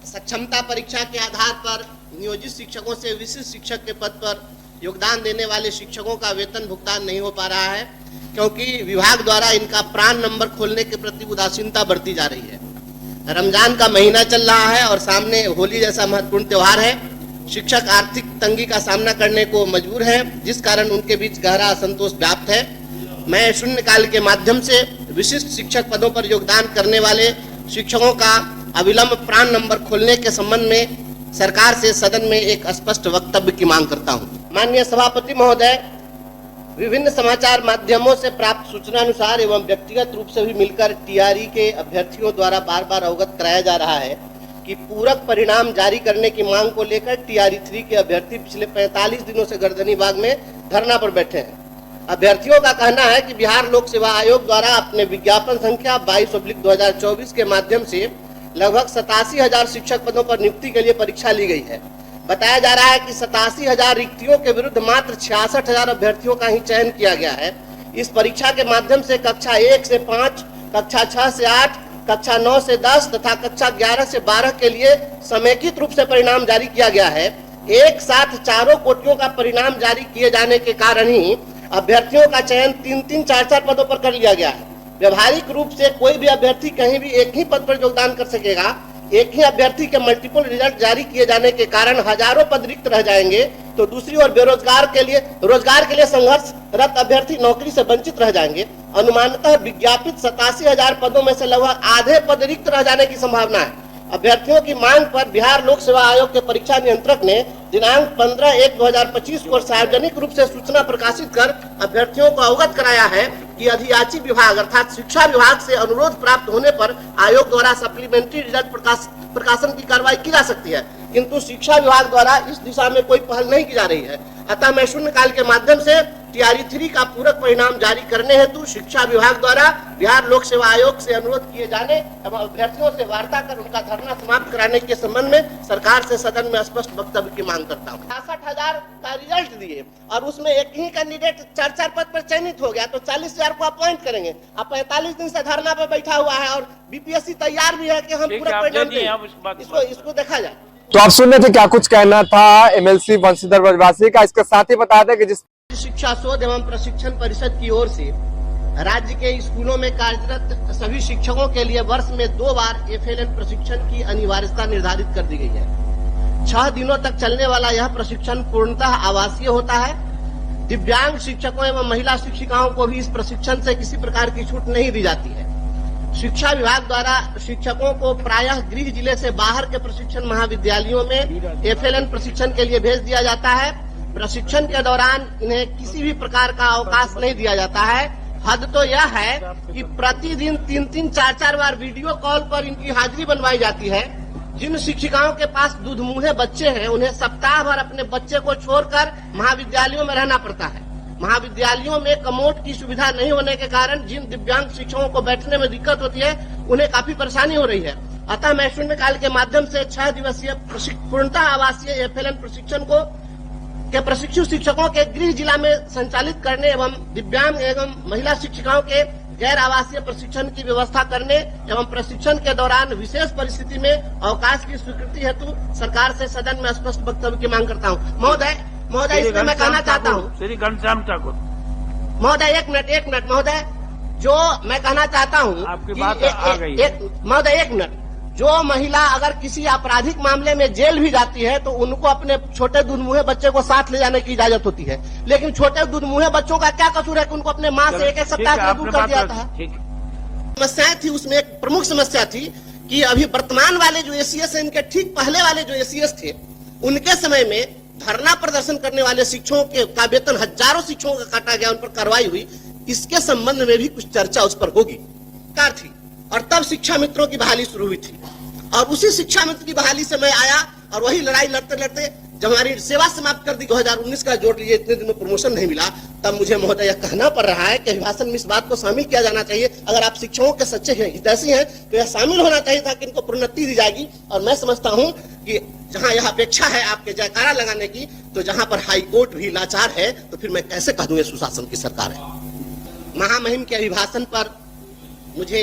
सक्षमता परीक्षा के आधार पर नियोजित शिक्षकों से विशिष्ट शिक्षक के पद पर योगदान देने वाले शिक्षकों का वेतन भुगतान नहीं हो पा रहा है, क्योंकि विभाग द्वारा इनका प्राण नंबर खोलने के प्रति उदासीनता बढ़ती जा रही है। रमजान का महीना चल रहा है और सामने होली जैसा महत्वपूर्ण त्योहार है। शिक्षक आर्थिक तंगी का सामना करने को मजबूर हैं, जिस कारण उनके बीच गहरा असंतोष व्याप्त है। मैं शून्यकाल के माध्यम से विशिष्ट शिक्षक पदों पर योगदान करने वाले शिक्षकों का अविलंब प्राण नंबर खोलने के संबंध में सरकार से सदन में एक स्पष्ट वक्तव्य की मांग करता हूं। माननीय सभापति महोदय, विभिन्न समाचार माध्यमों से प्राप्त सूचना अनुसार एवं व्यक्तिगत रूप से भी मिलकर टीआरई के अभ्यर्थियों द्वारा बार बार अवगत कराया जा रहा है कि पूरक परिणाम जारी करने की मांग को लेकर टीआरई 3 के अभ्यर्थी पिछले 45 दिनों से गर्दनीबाग में धरना पर बैठे हैं। अभ्यर्थियों का कहना है कि बिहार लोक सेवा आयोग द्वारा अपने विज्ञापन संख्या 22/2024 के माध्यम से लगभग 87,000 शिक्षक पदों पर नियुक्ति के लिए परीक्षा ली गई है। बताया जा रहा है कि 87,000 रिक्तियों के विरुद्ध मात्र 66,000 अभ्यर्थियों का ही चयन किया गया है। इस परीक्षा के माध्यम से कक्षा 1 से 5, कक्षा 6 से 8, कक्षा 9 से 10 तथा कक्षा 11 से 12 के लिए समेकित रूप से परिणाम जारी किया गया है। एक साथ चारों कोटियों का परिणाम जारी किए जाने के कारण ही अभ्यर्थियों का चयन 3-3, 4-4 पदों पर कर लिया गया है। व्यवहारिक रूप से कोई भी अभ्यर्थी कहीं भी एक ही पद पर योगदान कर सकेगा। एक ही अभ्यर्थी के मल्टीपल रिजल्ट जारी किए जाने के कारण हजारों पद रिक्त रह जाएंगे, तो दूसरी ओर रोजगार के लिए संघर्षरत अभ्यर्थी नौकरी से वंचित रह जाएंगे। अनुमानतः विज्ञापित 87,000 पदों में से लगभग आधे पद रिक्त रह जाने की संभावना है। अभ्यर्थियों की मांग पर बिहार लोक सेवा आयोग के परीक्षा नियंत्रक ने दिनांक 15/1/2025 को सार्वजनिक रूप से सूचना प्रकाशित कर अभ्यर्थियों को अवगत कराया है कि अधियाची विभाग अर्थात शिक्षा विभाग से अनुरोध प्राप्त होने पर आयोग द्वारा सप्लीमेंट्री रिजल्ट प्रकाशन की कार्रवाई की जा सकती है, किंतु शिक्षा विभाग द्वारा इस दिशा में कोई पहल नहीं की जा रही है। अतः मैं शून्यकाल के माध्यम से टीआरई 3 का पूरक परिणाम जारी करने हेतु शिक्षा विभाग द्वारा बिहार लोक सेवा आयोग से अनुरोध किए जाने एवं अभ्यर्थियों से वार्ता कर उनका धरना समाप्त कराने के संबंध में सरकार से सदन में स्पष्ट वक्तव्य की मांग करता हूँ। 66,000 का रिजल्ट दिए और उसमें एक ही कैंडिडेट 4-4 पद पर चयनित हो गया, तो 40,000 को अपॉइंट करेंगे। अब 45 दिन से धरना पर बैठा हुआ है और बीपीएससी तैयार भी है कि हम पूरक परिणाम दें। इसको देखा जाए। तो आप सुन रहे थे क्या कुछ कहना था एमएलसी वंशीधर ब्रजवासी का। इसके साथ ही बता दें कि जिस शिक्षा शोध एवं प्रशिक्षण परिषद की ओर से राज्य के स्कूलों में कार्यरत सभी शिक्षकों के लिए वर्ष में 2 बार एफएलएन प्रशिक्षण की अनिवार्यता निर्धारित कर दी गई है। 6 दिनों तक चलने वाला यह प्रशिक्षण पूर्णतः आवासीय होता है। दिव्यांग शिक्षकों एवं महिला शिक्षिकाओं को भी इस प्रशिक्षण से किसी प्रकार की छूट नहीं दी जाती है। शिक्षा विभाग द्वारा शिक्षकों को प्रायः गृह जिले से बाहर के प्रशिक्षण महाविद्यालयों में एफएलएन प्रशिक्षण के लिए भेज दिया जाता है। प्रशिक्षण के दौरान इन्हें किसी भी प्रकार का अवकाश नहीं दिया जाता है। हद तो यह है कि प्रतिदिन 3-3, 4-4 बार वीडियो कॉल पर इनकी हाजिरी बनवाई जाती है। जिन शिक्षिकाओं के पास दूधमुहे बच्चे हैं, उन्हें सप्ताह भर अपने बच्चे को छोड़कर महाविद्यालयों में रहना पड़ता है। महाविद्यालयों में कमोड की सुविधा नहीं होने के कारण जिन दिव्यांग शिक्षकों को बैठने में दिक्कत होती है, उन्हें काफी परेशानी हो रही है। अतः मैं शून्यकाल के माध्यम से 6 दिवसीय पूर्णतः आवासीय एफएलएन प्रशिक्षण के प्रशिक्षु शिक्षकों के गृह जिला में संचालित करने एवं दिव्यांग एवं महिला शिक्षिकाओं के गैर आवासीय प्रशिक्षण की व्यवस्था करने एवं प्रशिक्षण के दौरान विशेष परिस्थिति में अवकाश की स्वीकृति हेतु सरकार से सदन में स्पष्ट वक्तव्य की मांग करता हूँ। महोदय इसमें मैं कहना चाहता हूँ, श्री घनश्याम ठाकुर महोदय एक मिनट महोदय, जो मैं कहना चाहता हूँ आपकी बात आ गई। महोदय एक मिनट, जो महिला अगर किसी आपराधिक मामले में जेल भी जाती है तो उनको अपने छोटे दूधमुहे बच्चे को साथ ले जाने की इजाजत होती है, लेकिन छोटे दूधमुहे बच्चों का क्या कसूर है कि उनको अपने माँ से एक सप्ताह के लिए दूर कर दिया था। समस्याएं थी, उसमें एक प्रमुख समस्या थी कि अभी वर्तमान वाले जो एसीएस है, इनके ठीक पहले वाले जो एसीएस थे, उनके समय में धरना प्रदर्शन करने वाले शिक्षकों का वेतन हजारों शिक्षकों का काटा गया, उन पर कार्रवाई हुई। इसके संबंध में भी कुछ चर्चा उस पर होगी कार थी। और तब शिक्षा मित्रों की बहाली शुरू हुई थी और उसी शिक्षा मित्र की बहाली से मैं आया और वही लड़ाई लड़ते लड़ते जब हमारी सेवा समाप्त कर दी 2019 का जोड़ लीजिए, इतने दिनों प्रमोशन नहीं मिला, तब मुझे महोदय यह कहना पड़ रहा है कि अभिभाषण में इस बात को शामिल किया जाना चाहिए। अगर आप शिक्षकों के सच्चे हितैषी हैं तो यह शामिल होना चाहिए था कि इनको प्रोन्नति दी जाएगी। और मैं समझता हूँ कि जहाँ यह अपेक्षा है आपके जयकारा लगाने की, तो जहाँ पर हाई कोर्ट भी लाचार है, तो फिर मैं कैसे कह दूं ये सुशासन की सरकार है। महामहिम के अभिभाषण पर मुझे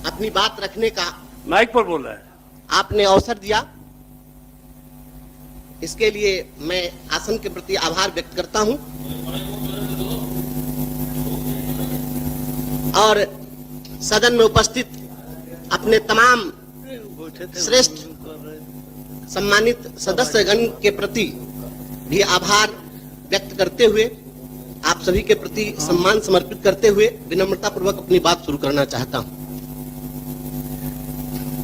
अपनी बात रखने का माइक पर बोल रहा है आपने अवसर दिया, इसके लिए मैं आसन के प्रति आभार व्यक्त करता हूं और सदन में उपस्थित अपने तमाम श्रेष्ठ सम्मानित सदस्यगण के प्रति भी आभार व्यक्त करते हुए आप सभी के प्रति सम्मान समर्पित करते हुए विनम्रता पूर्वक अपनी बात शुरू करना चाहता हूं।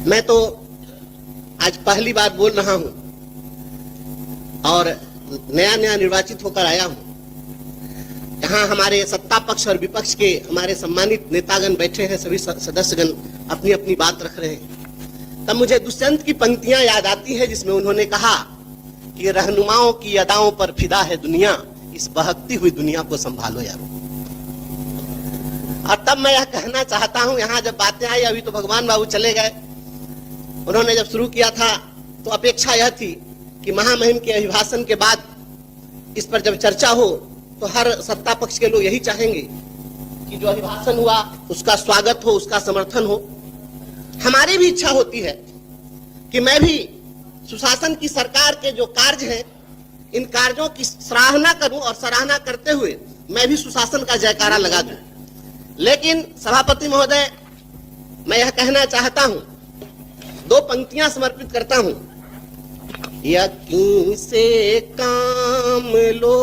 मैं तो आज पहली बार बोल रहा हूं और नया नया निर्वाचित होकर आया हूं। यहाँ हमारे सत्ता पक्ष और विपक्ष के हमारे सम्मानित नेतागण बैठे हैं, सभी सदस्यगण अपनी अपनी बात रख रहे हैं। तब मुझे दुष्यंत की पंक्तियां याद आती है जिसमें उन्होंने कहा कि रहनुमाओं की अदाओं पर फिदा है दुनिया, इस बहकती हुई दुनिया को संभालो यारो। और तब मैं यह कहना चाहता हूं, यहाँ जब बातें आई, अभी तो भगवान बाबू चले गए, उन्होंने जब शुरू किया था तो अपेक्षा यह थी कि महामहिम के अभिभाषण के बाद इस पर जब चर्चा हो तो हर सत्ता पक्ष के लोग यही चाहेंगे कि जो अभिभाषण हुआ उसका स्वागत हो, उसका समर्थन हो। हमारी भी इच्छा होती है कि मैं भी सुशासन की सरकार के जो कार्य हैं, इन कार्यों की सराहना करूं और सराहना करते हुए मैं भी सुशासन का जयकारा लगा दूं। लेकिन सभापति महोदय, मैं यह कहना चाहता हूं, दो पंक्तियां समर्पित करता हूं। यकीन से काम लो,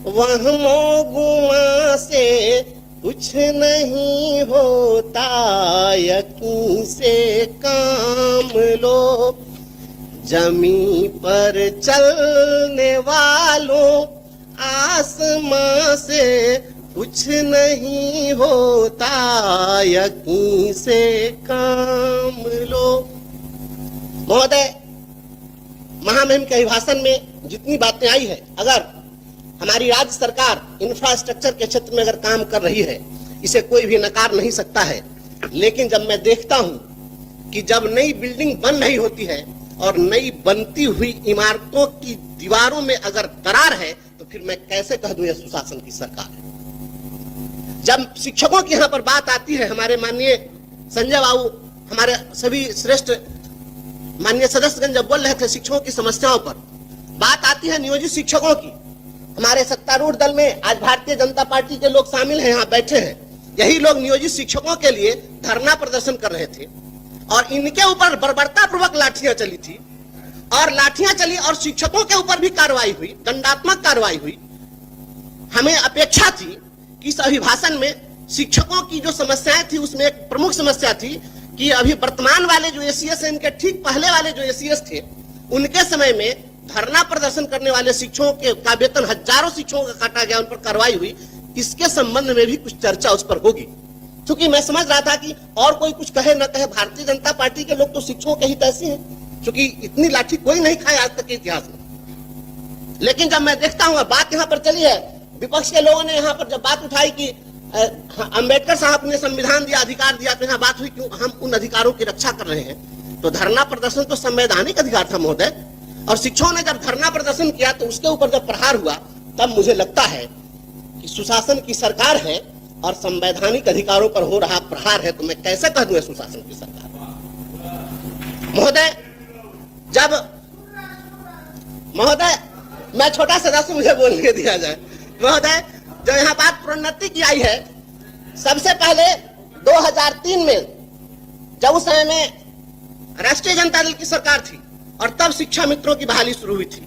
वहमो गुमा से कुछ नहीं होता, यकीन से काम लो, जमी पर चलने वालों आसमां से कुछ नहीं होता, यकीन से काम लो। महोदय, महामहिम के अभिभाषण में जितनी बातें आई है, अगर हमारी राज्य सरकार इंफ्रास्ट्रक्चर के क्षेत्र में अगर काम कर रही है, इसे कोई भी नकार नहीं सकता है। लेकिन जब मैं देखता हूं कि जब नई बिल्डिंग बन रही होती है और नई बनती हुई इमारतों की दीवारों में अगर दरार है, तो फिर मैं कैसे कह दूं यह सुशासन की सरकार है। जब शिक्षकों की यहां पर बात आती है, हमारे माननीय संजय बाबू, हमारे सभी श्रेष्ठ माननीय सदस्यगण जब बोल रहे थे शिक्षकों की समस्याओं पर, बात आती है नियोजित शिक्षकों की। हमारे सत्तारूढ़ दल में आज भारतीय जनता पार्टी के लोग शामिल हैं, यहाँ बैठे हैं। यही लोग नियोजित शिक्षकों के लिए धरना प्रदर्शन कर रहे थे और इनके ऊपर बर्बरता पूर्वक लाठियां चली थी और लाठियां चली और शिक्षकों के ऊपर भी कार्रवाई हुई, दंडात्मक कार्रवाई हुई। हमें अपेक्षा थी कि इस अभिभाषण में शिक्षकों की जो समस्याएं थी उसमें एक प्रमुख समस्या थी कि अभी वर्तमान वाले जो एसीएस हैं, इनके ठीक पहले वाले जो एसीएस थे, उनके समय में धरना प्रदर्शन करने वाले शिक्षकों के का वेतन हजारों शिक्षकों का काटा गया, उन पर कार्रवाई हुई। इसके संबंध में भी कुछ चर्चा उस पर होगी, क्योंकि मैं समझ रहा था कि और कोई कुछ कहे न कहे, भारतीय जनता पार्टी के लोग तो शिक्षकों के हित ऐसे हैं, क्योंकि इतनी लाठी कोई नहीं खाए आज तक के इतिहास में। लेकिन जब मैं देखता हूँ बात यहाँ पर चली है, विपक्ष के लोगों ने यहाँ पर जब बात उठाई कि अंबेडकर साहब ने संविधान दिया, अधिकार दिया, तो यहाँ बात हुई क्यों हम उन अधिकारों की रक्षा कर रहे हैं। तो धरना प्रदर्शन तो संवैधानिक अधिकार था महोदय, और शिक्षकों ने जब धरना प्रदर्शन किया तो उसके ऊपर जब प्रहार हुआ, तब मुझे लगता है कि सुशासन की सरकार है और संवैधानिक अधिकारों पर हो रहा प्रहार है, तो मैं कैसे कह दूं सुशासन की सरकार। महोदय, जब महोदय मैं छोटा सदस्य, मुझे बोलने दिया जाए। महोदय, जो यहाँ बात प्रोन्नति की आई है, सबसे पहले 2003 में जब उस समय में राष्ट्रीय जनता दल की सरकार थी और तब शिक्षा मित्रों की बहाली शुरू हुई थी,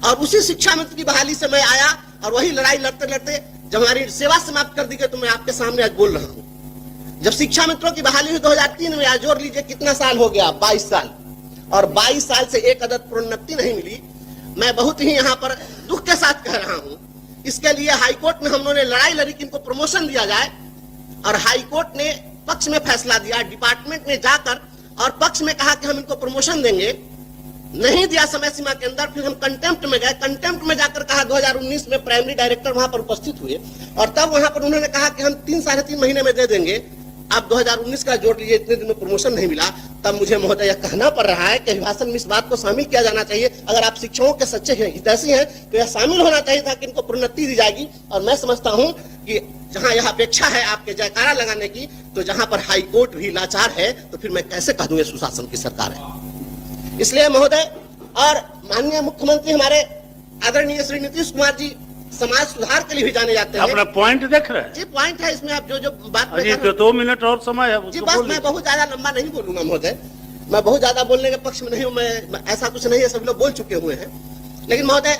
और उसी शिक्षा मित्र की बहाली से मैं आया और वही लड़ाई लड़ते लड़ते जब हमारी सेवा समाप्त कर दी गई तो मैं आपके सामने आज बोल रहा हूं। जब शिक्षा मित्रों की बहाली हुई 2003 में, आज जोड़ लीजिए कितना साल हो गया, 22 साल, और 22 साल से एक अदद प्रोन्नति नहीं मिली। मैं बहुत ही यहाँ पर दुख के साथ कह रहा हूं। इसके लिए हाईकोर्ट में हम लोगों ने लड़ाई लड़ी कि इनको प्रमोशन दिया जाए, और हाईकोर्ट ने पक्ष में फैसला दिया, डिपार्टमेंट में जाकर और पक्ष में कहा कि हम इनको प्रमोशन देंगे, नहीं दिया समय सीमा के अंदर। फिर हम कंटेम्प्ट में गए, कंटेम्प्ट में जाकर कहा 2019 में प्राइमरी डायरेक्टर वहां पर उपस्थित हुए और तब वहां पर उन्होंने कहा कि हम 3-3.5 महीने में दे देंगे। अब 2019 का जोड़ लीजिए, इतने दिन में प्रमोशन नहीं मिला। तब मुझे महोदय यह कहना पड़ रहा है कि अभिभाषण में इस बात को शामिल किया जाना चाहिए। अगर आप शिक्षकों के सच्चे हैं, हितैषी हैं, तो यह शामिल होना चाहिए था कि इनको प्रोन्नति दी जाएगी। और मैं समझता हूं कि जहां यह अपेक्षा है आपके जयकारा लगाने की, तो जहां पर हाईकोर्ट भी लाचार है, तो फिर मैं कैसे कह दूं ये सुशासन की सरकार है। इसलिए महोदय और माननीय मुख्यमंत्री हमारे आदरणीय श्री नीतीश कुमार जी समाज सुधार के लिए भी जाने जाते हैं। अपना पॉइंट देख रहे हैं जी पॉइंट है इसमें, आप जो बात में अजी कर रहे तो 2 मिनट और समय है हैं। जी उसको बस बोलिए। मैं बहुत ज्यादा लंबा नहीं बोलूंगा महोदय, मैं बहुत ज्यादा बोलने के पक्ष में नहीं हूं, मैं ऐसा कुछ नहीं है, सभी लोग बोल चुके हुए हैं। लेकिन महोदय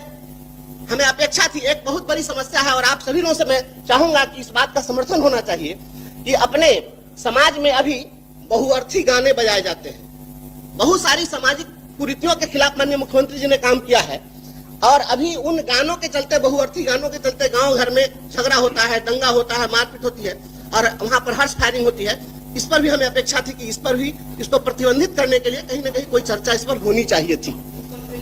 हमें अपेक्षा थी, एक बहुत बड़ी समस्या है और आप सभी लोगों से मैं चाहूंगा कि इस बात का समर्थन होना चाहिए कि अपने समाज में अभी बहुअर्थी गाने बजाए जाते हैं। बहुत सारी सामाजिक कुरीतियों के खिलाफ माननीय मुख्यमंत्री जी ने काम किया है और अभी उन गानों के चलते, बहुअर्थी गानों के चलते गांव घर में झगड़ा होता है, दंगा होता है, मारपीट होती है और वहां पर हर्ष फायरिंग होती है। इस पर भी हमें अपेक्षा थी कि इस पर भी इसको प्रतिबंधित करने के लिए कहीं ना कहीं कोई चर्चा इस पर होनी चाहिए थी।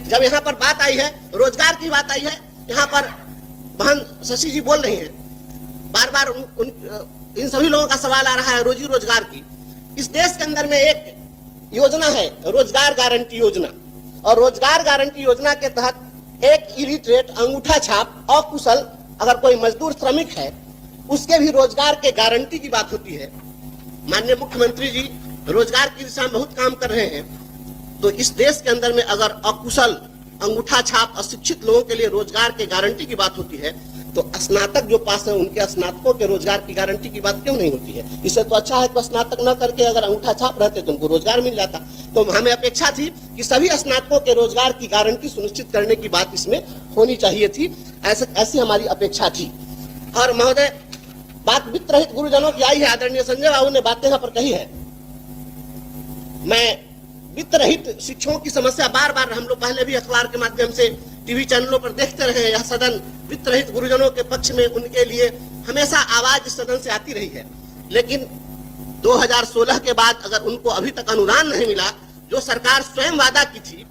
जब यहाँ पर बात आई है, रोजगार की बात आई है, यहाँ पर बहन शशि जी बोल रही हैं, बार बार इन सभी लोगों का सवाल आ रहा है रोजी रोजगार की। इस देश के अंदर में एक योजना है रोजगार गारंटी योजना, और रोजगार गारंटी योजना के तहत एक इलिटरेट, अंगूठा छाप, अकुशल अगर कोई मजदूर श्रमिक है उसके भी रोजगार के गारंटी की बात होती है। माननीय मुख्यमंत्री जी रोजगार की दिशा में बहुत काम कर रहे हैं, तो इस देश के अंदर में अगर अकुशल, अंगूठा छाप, अशिक्षित लोगों के लिए रोजगार के गारंटी की बात होती है तो स्नातक जो पास है उनके स्नातकों के रोजगार की गारंटी की बात क्यों नहीं होती है? इससे तो अच्छा है कि स्नातक न करके अगर अंगूठा छाप रहते तो उनको रोजगार मिल जाता। तो हमें अपेक्षा थी कि सभी स्नातकों के रोजगार की गारंटी सुनिश्चित करने की बात इसमें होनी चाहिए थी, ऐसी हमारी अपेक्षा थी। और महोदय बात वित्त रहित गुरुजनों की आई है, आदरणीय संजय बाबू ने बातें यहाँ पर कही है। मैं वित्त रहित शिक्षकों की समस्या बार बार हम लोग पहले भी अखबार के माध्यम से, टीवी चैनलों पर देखते रहे हैं। यह सदन वित्त रहित गुरुजनों के पक्ष में उनके लिए हमेशा आवाज इस सदन से आती रही है, लेकिन 2016 के बाद अगर उनको अभी तक अनुदान नहीं मिला, जो सरकार स्वयं वादा की थी,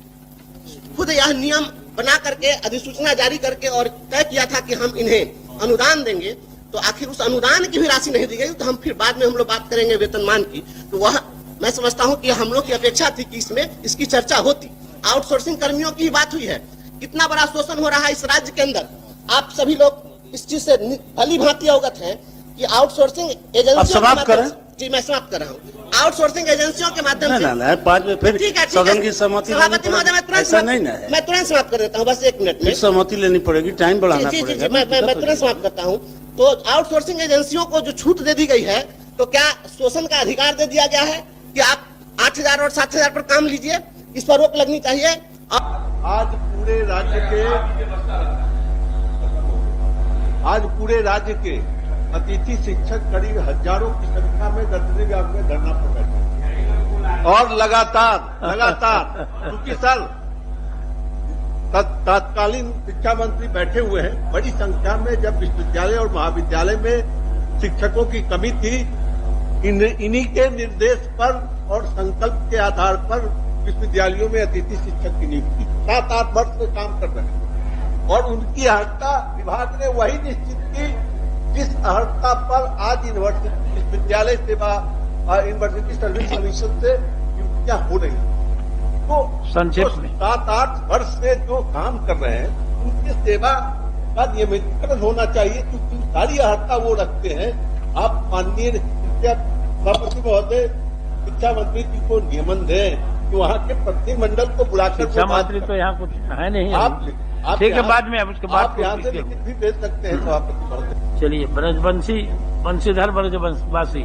खुद यह नियम बना करके अधिसूचना जारी करके और तय किया था कि हम इन्हें अनुदान देंगे, तो आखिर उस अनुदान की भी राशि नहीं दी गई। तो हम फिर बाद में हम लोग बात करेंगे वेतनमान की, तो वह मैं समझता हूं कि हम लोग की अपेक्षा थी कि इसमें इसकी चर्चा होती। आउटसोर्सिंग कर्मियों की बात हुई है, कितना बड़ा शोषण हो रहा है इस राज्य के अंदर, आप सभी लोग इस चीज से भली भांति अवगत हैं कि आउटसोर्सिंग एजेंसियों समाप्त करें। जी मैं समाप्त कर रहा हूँ। आउटसोर्सिंग एजेंसियों के माध्यम से ना 5 में फिर ठीक है, सदन की सहमति सभापति महोदय मैं तुरंत ऐसा नहीं ना है, मैं तुरंत समाप्त कर देता हूँ, बस 1 मिनट में सहमति लेनी पड़ेगी, टाइम बढ़ाना जी पड़ेगा। मैं तुरंत समाप्त करता हूँ। तो आउटसोर्सिंग एजेंसियों को जो छूट दे दी गई है, तो क्या शोषण का अधिकार दे दिया गया है कि आप 8,000 और 7,000 पर काम लीजिए, इस पर रोक लगनी चाहिए। आज पूरे राज्य के अतिथि शिक्षक करीब हजारों की संख्या में गणतंत्र विभाग में धरना प्रदर्शन और लगातार क्योंकि सर तत्कालीन शिक्षा मंत्री बैठे हुए हैं, बड़ी संख्या में जब विश्वविद्यालय और महाविद्यालय में शिक्षकों की कमी थी, इन्हीं के निर्देश पर और संकल्प के आधार पर विश्वविद्यालयों में अतिथि शिक्षक की नियुक्ति 7-8 वर्ष से काम कर रहे हैं और उनकी अर्हता विभाग ने वही निश्चित की जिस अर्हता पर आज यूनिवर्सिटी विश्वविद्यालय सेवा यूनिवर्सिटी सर्विस कमीशन से नियुक्तियां हो रही हैं। तो संक्षेप में 7-8 वर्ष से जो काम कर रहे हैं उनकी सेवा का नियमितीकरण होना चाहिए, क्योंकि सारी अर्हता वो रखते हैं। आप माननीय सभापति महोदय शिक्षा मंत्री जी को नियमन दें कि वहाँ के प्रतिनिधिमंडल को बुलाकर शिक्षा मंत्री तो यहाँ कुछ है नहीं, आप ठीक है, बाद में अब उसके बाद आप यहाँ से लिखित भी भेज सकते हैं सभापति महोदय। चलिए, बंशीधर ब्रजवासी।